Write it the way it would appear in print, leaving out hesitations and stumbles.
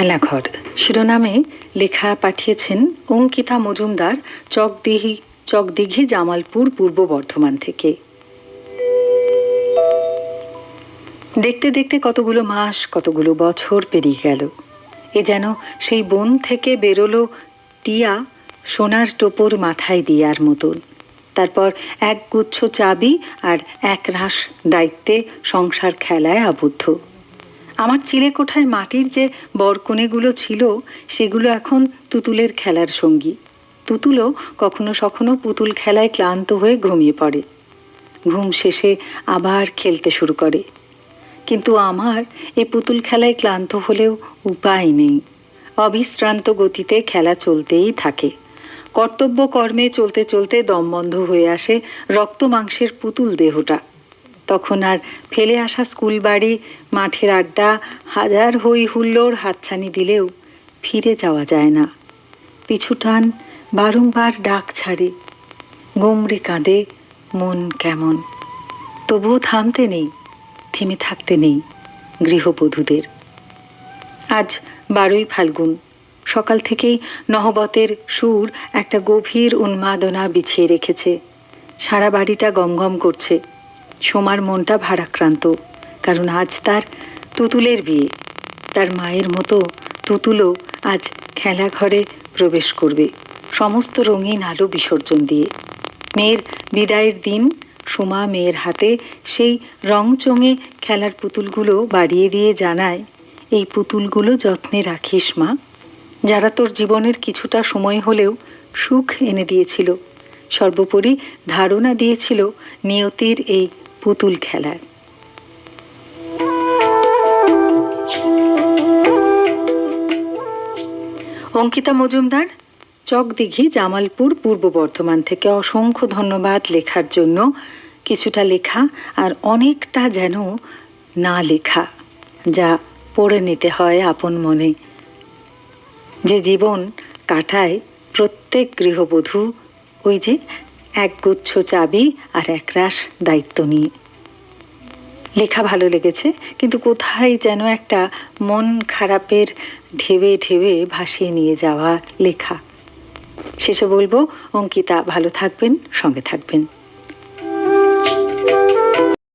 খেলাঘর শিরোনামে লেখা পাঠিয়েছেন অঙ্কিতা মজুমদার, চকদিঘি, জামালপুর, পূর্ব বর্ধমান থেকে। দেখতে দেখতে কতগুলো মাস, কতগুলো বছর পেরিয়ে গেল। এ যেন সেই বন থেকে বেরোলো টিয়া সোনার টোপর মাথায় দিয়ার মতন। তারপর এক গুচ্ছ চাবি আর এক রাশ দায়িত্বে সংসার খেলায় আবদ্ধ। আমার চিলেকোঠায় মাটির যে বরকনেগুলো ছিল সেগুলো এখন তুতুলের খেলার সঙ্গী। তুতুলও কখনো সখনো পুতুল খেলায় ক্লান্ত হয়ে ঘুমিয়ে পড়ে। ঘুম শেষে আবার খেলতে শুরু করে। কিন্তু আমার এ পুতুল খেলায় ক্লান্ত হলেও উপায় নেই। অবিশ্রান্ত গতিতে খেলা চলতেই থাকে। কর্তব্য কর্মে চলতে চলতে দম বন্ধ হয়ে আসে রক্ত মাংসের পুতুল দেহটা। তখন আর ফেলে আসা স্কুল বাড়ি, মাঠের আড্ডা, হাজার হই হুল্লোড় হাতছানি দিলেও ফিরে যাওয়া যায় না। পিছু টান বারংবার ডাক ছাড়ে, গোমড়ে কাঁদে মন কেমন। তবুও থামতে নেই, থেমে থাকতে নেই গৃহবধূদের। আজ 12ই ফাল্গুন। সকাল থেকেই নহবতের সুর একটা গভীর উন্মাদনা বিছিয়ে রেখেছে। সারা বাড়িটা গমগম করছে। সোমার মনটা ভারাক্রান্ত, কারণ আজ তার তুতুলের বিয়ে। তার মায়ের মতো তুতুলও আজ খেলাঘরে প্রবেশ করবে, সমস্ত রঙিন আলো বিসর্জন দিয়ে। মেয়ের বিদায়ের দিন সোমা মেয়ের হাতে সেই রংচঙে খেলার পুতুলগুলো বাড়িয়ে দিয়ে জানায়, এই পুতুলগুলো যত্নে রাখিস মা, যারা তোর জীবনের কিছুটা সময় হলেও সুখ এনে দিয়েছিল, সর্বোপরি ধারণা দিয়েছিল নিয়তির এই পুতুল খেলার। অঙ্কিতা মজুমদার, চকদিঘি, জামালপুর, পূর্ব বর্ধমান থেকে অসংখ্য ধন্যবাদ লেখার জন্য। কিছুটা লেখা আর অনেকটা যেন না লেখা, যা পড়ে নিতে হয় আপন মনে। যে জীবন কাটায় প্রত্যেক গৃহবধূ ওই যে এক গুচ্ছ চাবি আর একরাশ দায়িত্ব নিয়ে। লেখা ভালো লেগেছে, কিন্তু কোথায় যেন একটা মন খারাপের ঢেবে ঢেবে ভাসিয়ে নিয়ে যাওয়া লেখা। শেষে বলবো, অঙ্কিতা ভালো থাকবেন, সঙ্গে থাকবেন।